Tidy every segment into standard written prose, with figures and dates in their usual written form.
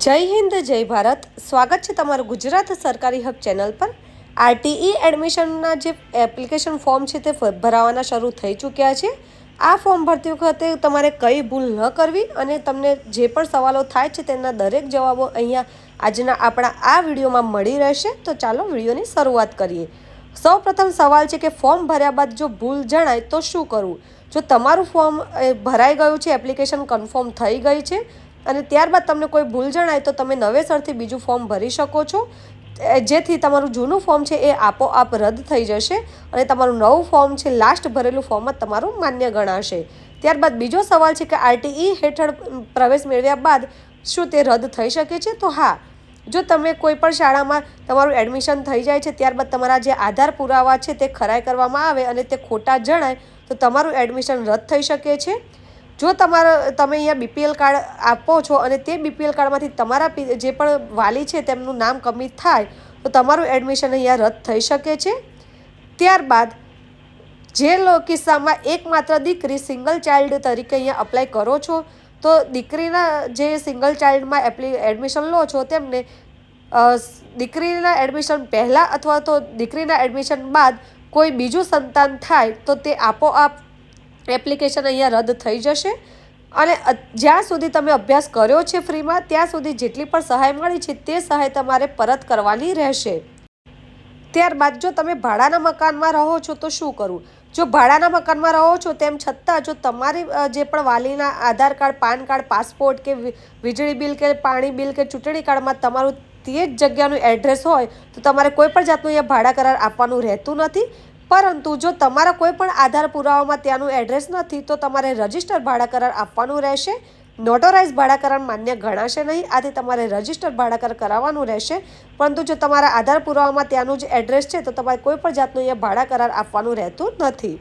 જય હિન્દ જય ભારત। સ્વાગત છે તમારું ગુજરાત સરકારી હબ ચેનલ પર। આરટીઈ એડમિશનના જે એપ્લિકેશન ફોર્મ છે તે ભરાવાના શરૂ થઈ ચૂક્યા છે। આ ફોર્મ ભરતી વખતે તમારે કઈ ભૂલ ન કરવી અને તમને જે પણ સવાલો થાય છે તેના દરેક જવાબો અહીંયા આજના આપણા આ વિડીયોમાં મળી રહેશે। તો ચાલો વિડીયોની શરૂઆત કરીએ। સૌપ્રથમ સવાલ છે કે ફોર્મ ભર્યા બાદ જો ભૂલ જણાય તો શું કરવું। જો તમારું ફોર્મ ભરાઈ ગયું છે, એપ્લિકેશન કન્ફર્મ થઈ ગઈ છે અને ત્યારબાદ તમને કોઈ ભૂલ જણાય તો તમે નવેસરથી બીજું ફોર્મ ભરી શકો છો, જેથી તમારું જૂનું ફોર્મ છે એ આપોઆપ રદ થઈ જશે અને તમારું નવું ફોર્મ છે, લાસ્ટ ભરેલું ફોર્મ જ તમારું માન્ય ગણાશે। ત્યારબાદ બીજો સવાલ છે કે આરટીઈ હેઠળ પ્રવેશ મેળવ્યા બાદ શું તે રદ થઈ શકે છે? તો હા, જો તમે કોઈ પણ શાળામાં તમારું એડમિશન થઈ જાય છે ત્યારબાદ તમારા જે આધાર પુરાવા છે તે ખરાઈ કરવામાં આવે અને તે ખોટા જણાય તો તમારું એડમિશન રદ થઈ શકે છે। જો તમે અહીંયા બીપીએલ કાર્ડ આપો છો અને તે બીપીએલ કાર્ડમાંથી તમારા જે પણ વાલી છે તેમનું નામ કમી થાય તો તમારું એડમિશન અહીંયા રદ થઈ શકે છે। ત્યારબાદ જે કિસ્સામાં એકમાત્ર દીકરી સિંગલ ચાઇલ્ડ તરીકે અહીંયા અપ્લાય કરો છો તો દીકરીના જે સિંગલ ચાઇલ્ડમાં એડમિશન લો છો તેમને દીકરીના એડમિશન પહેલાં અથવા તો દીકરીના એડમિશન બાદ કોઈ બીજું સંતાન થાય તો તે આપોઆપ એપ્લિકેશન અહીંયા રદ થઈ જશે અને જ્યાં સુધી તમે અભ્યાસ કર્યો છે ફ્રીમાં ત્યાં સુધી જેટલી પણ સહાય મળી છે તે સહાય તમારે પરત કરવાની રહેશે। ત્યારબાદ જો તમે ભાડાના મકાનમાં રહો છો તો શું કરવું। જો ભાડાના મકાનમાં રહો છો તેમ છતાં જો તમારી જે પણ વાલીના આધાર કાર્ડ, પાન કાર્ડ, પાસપોર્ટ કે વીજળી બિલ કે પાણી બિલ કે ચૂંટણી કાર્ડમાં તમારું તે જ જગ્યાનું એડ્રેસ હોય તો તમારે કોઈ પણ જાતનું અહીંયા ભાડા કરાર આપવાનું રહેતું નથી। પરંતુ જો તમારા કોઈ પણ આધાર પુરાવામાં ત્યાંનું એડ્રેસ નથી તો તમારે રજિસ્ટર ભાડા કરાર આપવાનું રહેશે। નોટરાઇઝ ભાડા કરાર માન્ય ગણાશે નહીં, આથી તમારે રજિસ્ટર ભાડા કરાર કરાવવાનું રહેશે। પરંતુ જો તમારા આધાર પુરાવામાં ત્યાંનું જ એડ્રેસ છે તો તમારે કોઈ પણ જાતનું અહીંયા ભાડા કરાર આપવાનું રહેતું નથી।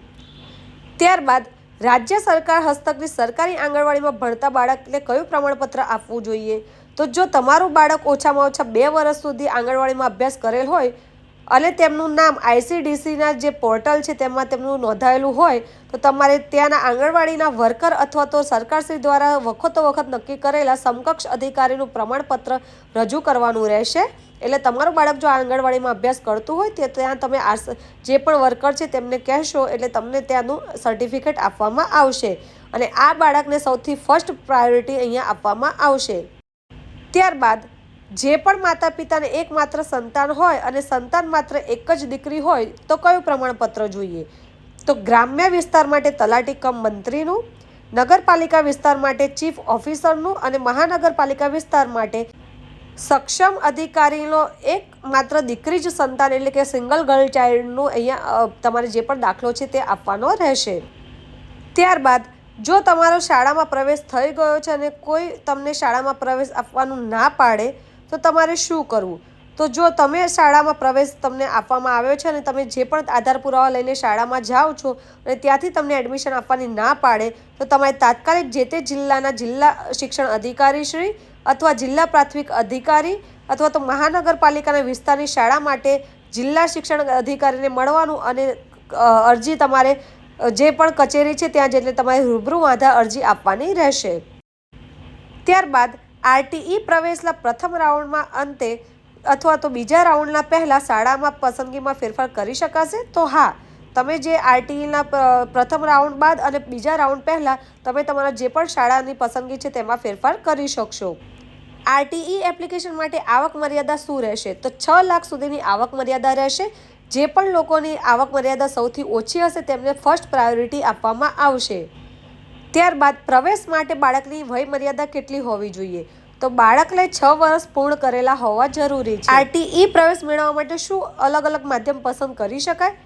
ત્યારબાદ રાજ્ય સરકાર હસ્તકની સરકારી આંગણવાડીમાં ભણતા બાળકને કયું પ્રમાણપત્ર આપવું જોઈએ। તો જો તમારું બાળક ઓછામાં ઓછા 2 વર્ષ સુધી આંગણવાડીમાં અભ્યાસ કરેલ હોય અને તેમનું નામ આઈસીડીસીના જે પોર્ટલ છે તેમાં તેમનું નોંધાયેલું હોય તો તમારે ત્યાંના આંગણવાડીના વર્કર અથવા તો સરકારશ્રી દ્વારા વખતો વખત નક્કી કરેલા સમકક્ષ અધિકારીનું પ્રમાણપત્ર રજૂ કરવાનું રહેશે। એટલે તમારું બાળક જો આંગણવાડીમાં અભ્યાસ કરતું હોય તે ત્યાં તમે જે પણ વર્કર છે તેમને કહેશો એટલે તમને ત્યાંનું સર્ટિફિકેટ આપવામાં આવશે અને આ બાળકને સૌથી ફર્સ્ટ પ્રાયોરિટી અહીંયા આપવામાં આવશે। ત્યારબાદ જે પણ માતા પિતાને એકમાત્ર સંતાન હોય અને સંતાન માત્ર એક જ દીકરી હોય તો કયું પ્રમાણપત્ર જોઈએ। તો ગ્રામ્ય વિસ્તાર માટે તલાટી કમ મંત્રીનું, નગરપાલિકા વિસ્તાર માટે ચીફ ઓફિસરનું અને મહાનગરપાલિકા વિસ્તાર માટે સક્ષમ અધિકારીનો એકમાત્ર દીકરી જ સંતાન એટલે કે સિંગલ ગર્લ ચાઇલ્ડનું અહીંયા તમારે જે પણ દાખલો છે તે આપવાનો રહેશે। ત્યારબાદ જો તમારો શાળામાં પ્રવેશ થઈ ગયો છે અને કોઈ તમને શાળામાં પ્રવેશ આપવાનું ના પાડે તો તમારે શું કરવું। તો જો તમે શાળામાં પ્રવેશ તમને આપવામાં આવ્યો છે અને તમે જે પણ આધાર પુરાવા લઈને શાળામાં જાઓ છો અને ત્યાંથી તમને એડમિશન આપવાની ના પાડે તો તમારે તાત્કાલિક જે તે જિલ્લાના જિલ્લા શિક્ષણ અધિકારી શ્રી અથવા જિલ્લા પ્રાથમિક અધિકારી અથવા તો મહાનગરપાલિકાના વિસ્તારની શાળા માટે જિલ્લા શિક્ષણ અધિકારીને મળવાનું અને અરજી તમારે જે પણ કચેરી છે ત્યાં જઈને તમારે રૂબરૂ આધાર અરજી આપવાની રહેશે। ત્યારબાદ આરટીઈ પ્રવેશના પ્રથમ રાઉન્ડમાં અંતે અથવા તો બીજા રાઉન્ડના પહેલાં શાળામાં પસંદગીમાં ફેરફાર કરી શકાશે। તો હા, તમે જે આરટીઈના પ્રથમ રાઉન્ડ બાદ અને બીજા રાઉન્ડ પહેલાં તમે તમારા જે પણ શાળાની પસંદગી છે તેમાં ફેરફાર કરી શકશો। આરટીઈ એપ્લિકેશન માટે આવક મર્યાદા શું રહેશે? તો 6 લાખ સુધીની આવક મર્યાદા રહેશે। જે પણ લોકોની આવક મર્યાદા સૌથી ઓછી હશે તેમને ફર્સ્ટ પ્રાયોરિટી આપવામાં આવશે। ત્યારબાદ પ્રવેશ માટે બાળકની વય મર્યાદા કેટલી હોવી જોઈએ? તો બાળકને 6 વર્ષ પૂર્ણ કરેલા હોવા જરૂરી છે। આરટીઈ પ્રવેશ મેળવવા માટે શું અલગ અલગ માધ્યમ પસંદ કરી શકાય?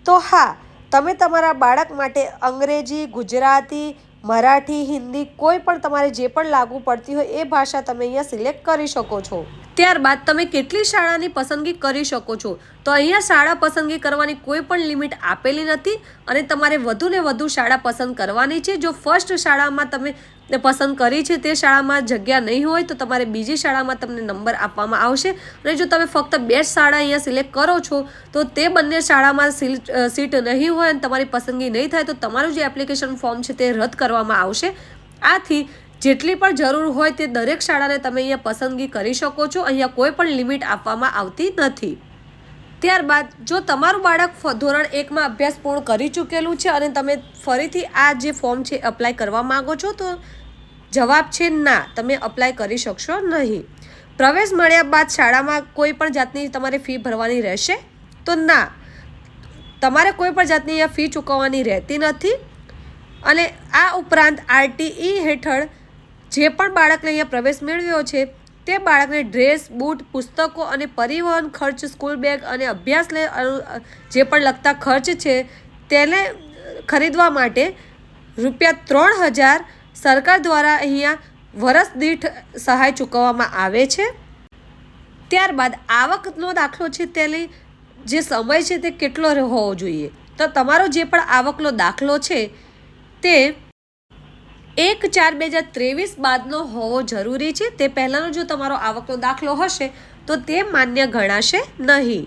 તો હા, તમે તમારા બાળક માટે અંગ્રેજી, ગુજરાતી, મરાઠી, હિન્દી કોઈ પણ તમારે જે પણ લાગુ પડતી હોય એ ભાષા તમે અહીંયા સિલેક્ટ કરી શકો છો। ત્યારબાદ તમે કેટલી શાળાની પસંદગી કરી શકો છો? તો અહીંયા શાળા પસંદગી કરવાની કોઈ પણ લિમિટ આપેલી નથી અને તમારે વધુને વધુ શાળા પસંદ કરવાની છે। જો ફર્સ્ટ શાળામાં તમે પસંદ કરી છે તે શાળામાં જગ્યા નહીં હોય તો તમારે બીજી શાળામાં તમને નંબર આપવામાં આવશે અને જો તમે ફક્ત 2 શાળા અહીંયા સિલેક્ટ કરો છો તો તે બંને શાળામાં સીટ નહીં હોય અને તમારી પસંદગી નહીં થાય તો તમારું જે એપ્લિકેશન ફોર્મ છે તે રદ કરવામાં આવશે। આથી જેટલી પણ જરૂર હોય તે દરેક શાળાને તમે અહીંયા પસંદગી કરી શકો છો. અહીંયા કોઈ પણ લિમિટ આપવામાં આવતી નથી. ત્યારબાદ જો તમારું બાળક ધોરણ 1માં અભ્યાસ પૂર્ણ કરી ચૂકેલું છે અને તમે ફરીથી આ જે ફોર્મ છે અપ્લાય કરવા માગો છો, તો જવાબ છે ના, તમે અપ્લાય કરી શકશો નહીં. પ્રવેશ મળ્યા બાદ શાળામાં કોઈ પણ જાતની તમારે ફી ભરવાની રહેશે? તો ના, તમારે કોઈ પણ જાતની અહીંયા ફી ચૂકવવાની રહેતી નથી. અને આ ઉપરાંત RTE હેઠળ જે પણ બાળકને અહીંયા પ્રવેશ મેળવ્યો છે તે બાળકને ડ્રેસ, બૂટ, પુસ્તકો અને પરિવહન ખર્ચ, સ્કૂલ બેગ અને અભ્યાસને જે પણ લગતા ખર્ચ છે તેને ખરીદવા માટે ₹3000 સરકાર દ્વારા અહીંયા વર્ષ દીઠ સહાય ચૂકવવામાં આવે છે. ત્યારબાદ આવકનો દાખલો છે તેની જે સમય છે તે કેટલો હોવો જોઈએ? તો તમારો જે પણ આવકનો દાખલો છે તે 1/4/2023 બાદનો હોવો જરૂરી છે. તે પહેલાંનો જો તમારો આવકનો દાખલો હશે તો તે માન્ય ગણાશે નહીં.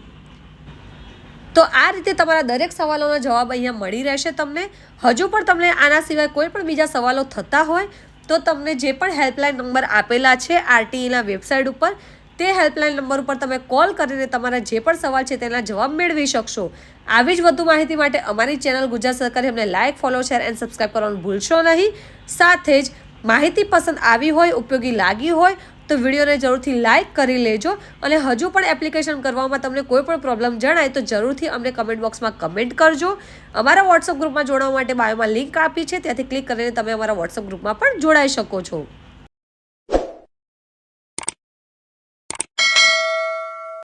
તો આ રીતે તમારા દરેક સવાલોના જવાબ અહીંયા મળી રહેશે તમને. હજુ પણ તમને આના સિવાય કોઈ પણ બીજા સવાલો થતા હોય તો તમને જે પણ હેલ્પલાઇન નંબર આપેલા છે RTEના વેબસાઇટ ઉપર, તે હેલ્પલાઇન નંબર ઉપર તમે કોલ કરીને તમારા જે પણ સવાલ છે તેના જવાબ મેળવી શકશો. આવી જ વધુ માહિતી માટે અમારી ચેનલ ગુજરાત સરકારી હબને like, follow, share and subscribe કરવાનું ભૂલશો નહીં. સાથે જ માહિતી પસંદ આવી હોય, ઉપયોગી લાગી હોય તો વિડીયોને જરૂરથી લાઇક કરી લેજો. અને હજુ પણ એપ્લિકેશન કરવામાં તમને કોઈ પણ પ્રોબ્લેમ જણાય તો જરૂરથી અમને કમેન્ટ બોક્સમાં કમેન્ટ કરજો. અમારા વોટ્સઅપ ગ્રુપમાં જોડાવા માટે બાયોમાં લિંક આપી છે, ત્યાંથી ક્લિક કરીને તમે અમારા વોટ્સઅપ ગ્રુપમાં પણ જોડાઈ શકો છો.